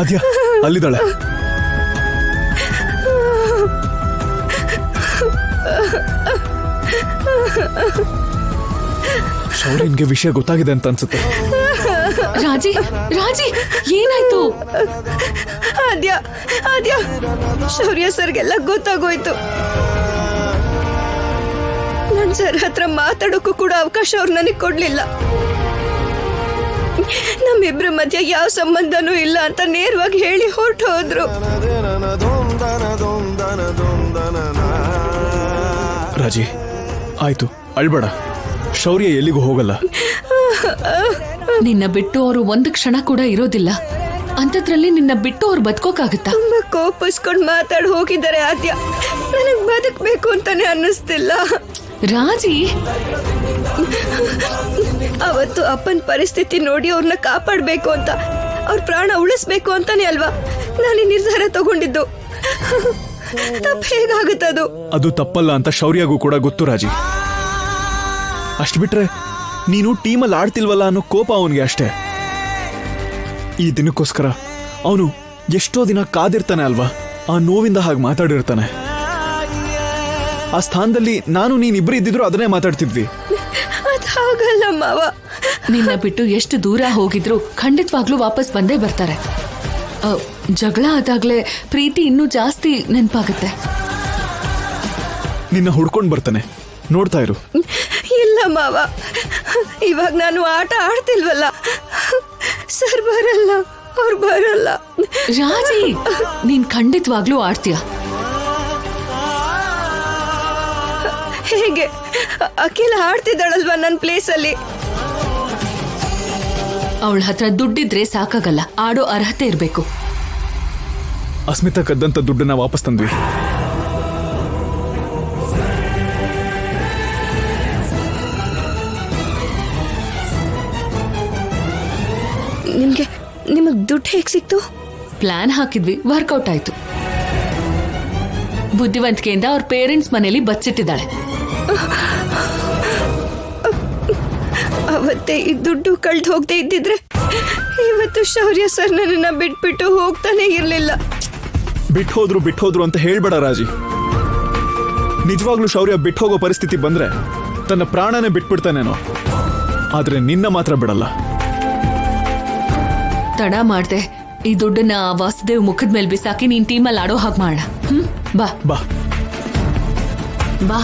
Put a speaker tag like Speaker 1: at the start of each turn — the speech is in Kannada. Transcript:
Speaker 1: ಆದ್ಯಾ ಅಲ್ಲಿದ್ದಾಳೆ. ಶೌರ್ಯನ್ಗೆ ವಿಷಯ ಗೊತ್ತಾಗಿದೆ ಅಂತ ಅನ್ಸುತ್ತೆ.
Speaker 2: ರಾಜಿ ರಾಜಿ ಏನಾಯ್ತು?
Speaker 3: ಆದ್ಯಾ ಆದ್ಯಾ ಶೌರ್ಯ ಸರ್ಗೆಲ್ಲ ಗೊತ್ತಾಗೋಯ್ತು. ನನ್ ಸರ್ ಹತ್ರ ಮಾತಾಡೋಕ್ಕೂ ಕೂಡ ಅವಕಾಶ ಅವ್ರು ನನಗೆ ಕೊಡ್ಲಿಲ್ಲ. ನಮ್ಮಿಬ್ರ ಮಧ್ಯ ಯಾವ ಸಂಬಂಧನೂ ಇಲ್ಲ ಅಂತ ನೇರವಾಗಿ ಹೇಳಿ ಹೊರಟು ಹೋದ್ರು.
Speaker 1: ರಾಜಿ ಆಯ್ತು, ಅಳ್ಬೇಡ. ಶೌರ್ಯ ಎಲ್ಲಿಗೂ ಹೋಗಲ್ಲ.
Speaker 2: ನಿನ್ನ ಬಿಟ್ಟು ಅವರು ಒಂದು ಕ್ಷಣ ಕೂಡ ಇರೋದಿಲ್ಲ. ಅಂತದ್ರಲ್ಲಿ ನಿನ್ನ ಬಿಟ್ಟು ಅವ್ರು ಬದುಕೋಕಾಗುತ್ತಾ?
Speaker 3: ತುಂಬಾ ಕೋಪಿಸ್ಕೊಂಡ್ ಮಾತಾಡ್ ಹೋಗಿದ್ದಾರೆ ಆದ್ಯ. ನನಗ್ ಬದುಕ್ಬೇಕು ಅಂತಾನೆ ಅನ್ನಿಸ್ತಿಲ್ಲ.
Speaker 2: ರಾಜಿ,
Speaker 3: ಅವತ್ತು ಅಪ್ಪನ ಪರಿಸ್ಥಿತಿ ನೋಡಿ ಅವ್ರನ್ನ ಕಾಪಾಡ್ಬೇಕು ಅಂತ, ಅವ್ರ ಪ್ರಾಣ ಉಳಿಸ್ಬೇಕು ಅಂತಾನೆ ಅಲ್ವಾ ನಾನು ಈ ನಿರ್ಧಾರ ತಗೊಂಡಿದ್ದು. ತಪ್ಪು ಹೇಗಾಗುತ್ತದು?
Speaker 1: ಅದು ತಪ್ಪಲ್ಲ ಅಂತ ಶೌರ್ಯಗೂ ಕೂಡ ಗೊತ್ತು ರಾಜಿ. ಅಷ್ಟು ಬಿಟ್ರೆ ನೀನು ಟೀಮಲ್ಲಿ ಆಡ್ತಿಲ್ವಲ್ಲ ಅನ್ನೋ ಕೋಪ ಅವನಿಗೆ ಅಷ್ಟೇ. ಈ ದಿನಕ್ಕೋಸ್ಕರ ಅವನು ಎಷ್ಟೋ ದಿನ ಕಾದಿರ್ತಾನೆ ಅಲ್ವಾ. ಆ ನೋವಿಂದ ಹಾಗೆ ಮಾತಾಡಿರ್ತಾನೆ. ಆ ಸ್ಥಾನದಲ್ಲಿ ನಾನು ನೀನಿಬ್ರು ಇದ್ದಿದ್ರು ಅದನ್ನೇ ಮಾತಾಡ್ತಿದ್ವಿ.
Speaker 3: ಅದಾಗಲ್ಲ ಮಾವ.
Speaker 2: ನಿನ್ನ ಬಿಟ್ಟು ಎಷ್ಟು ದೂರ ಹೋಗಿದ್ರು ಖಂಡಿತವಾಗ್ಲೂ ವಾಪಸ್ ಬಂದೇ ಬರ್ತಾರೆ. ಜಗಳ ಆದಾಗ್ಲೇ ಪ್ರೀತಿ ಇನ್ನೂ ಜಾಸ್ತಿ ನೆನಪಾಗುತ್ತೆ.
Speaker 1: ನಿನ್ನ ಹುಡ್ಕೊಂಡ್ ಬರ್ತಾನೆ, ನೋಡ್ತಾ ಇರು.
Speaker 3: ಇಲ್ಲ ಮಾವ, ಇವಾಗ ನಾನು ಆಟ ಆಡ್ತಿಲ್ವಲ್ಲ. ಸರ್ ಬರಲ್ಲ, ಅವ್ರು ಬರಲ್ಲ.
Speaker 2: ರಾಜಿ, ನೀನ್ ಖಂಡಿತವಾಗ್ಲೂ ಆಡ್ತೀಯ.
Speaker 3: ಹೇಗೆ? ಅಖಿಲ ಆಡ್ತಿದ್ದಾಳಲ್ವಾ ನನ್ನ ಪ್ಲೇಸ್ ಅಲ್ಲಿ.
Speaker 2: ಅವಳ ಹತ್ರ ದುಡ್ಡಿದ್ರೆ ಸಾಕಾಗಲ್ಲ, ಆಡೋ ಅರ್ಹತೆ ಇರ್ಬೇಕು.
Speaker 1: ಅಸ್ಮಿತಾ ಕದ್ದಂತ ದುಡ್ಡನ್ನ ವಾಪಸ್ ತಂದ್ವಿ.
Speaker 3: ನಿಮಗ್ ದುಡ್ಡು ಹೇಗ್ ಸಿಕ್ತು?
Speaker 2: ಪ್ಲಾನ್ ಹಾಕಿದ್ವಿ, ವರ್ಕೌಟ್ ಆಯ್ತು. ಬುದ್ಧಿವಂತಿಕೆಯಿಂದ ಅವ್ರ ಪೇರೆಂಟ್ಸ್ ಮನೇಲಿ ಬಚ್ಚಿಟ್ಟಿದ್ದಾಳೆ.
Speaker 3: ಅವತ್ತೇ ಈ ದುಡ್ಡು ಕಳ್ದು ಹೋಗದೆ ಇದ್ದಿದ್ರೆ ಇವತ್ತು ಶೌರ್ಯ ಸರ್ ನನ್ನನ್ನ ಬಿಟ್ಬಿಟ್ಟು ಹೋಗ್ತಾನೆ ಇರ್ಲಿಲ್ಲ.
Speaker 1: ಬಿಟ್ಟು ಹೋದ್ರು ಅಂತ ಹೇಳ್ಬೇಡ ರಾಜಿ. ನಿಜವಾಗ್ಲೂ ಶೌರ್ಯ ಬಿಟ್ಟು ಹೋಗೋ ಪರಿಸ್ಥಿತಿ ಬಂದ್ರೆ ತನ್ನ ಪ್ರಾಣನೇ ಬಿಟ್ಬಿಡ್ತಾನೇನೋ, ಆದ್ರೆ ನಿನ್ನ ಮಾತ್ರ ಬಿಡಲ್ಲ.
Speaker 2: ತಡ ಮಾಡ್ದೆ, ಈ ದುಡ್ಡನ್ನ ವಾಸುದೇವ್ ಮುಖದ ಮೇಲೆ ಬಿಸಾಕಿ ನೀನ್ ಟೀಮಲ್ಲಿ ಆಡೋ ಹಾಗೆ ಮಾಡ. ಬಾ
Speaker 1: ಬಾ
Speaker 2: ಬಾ.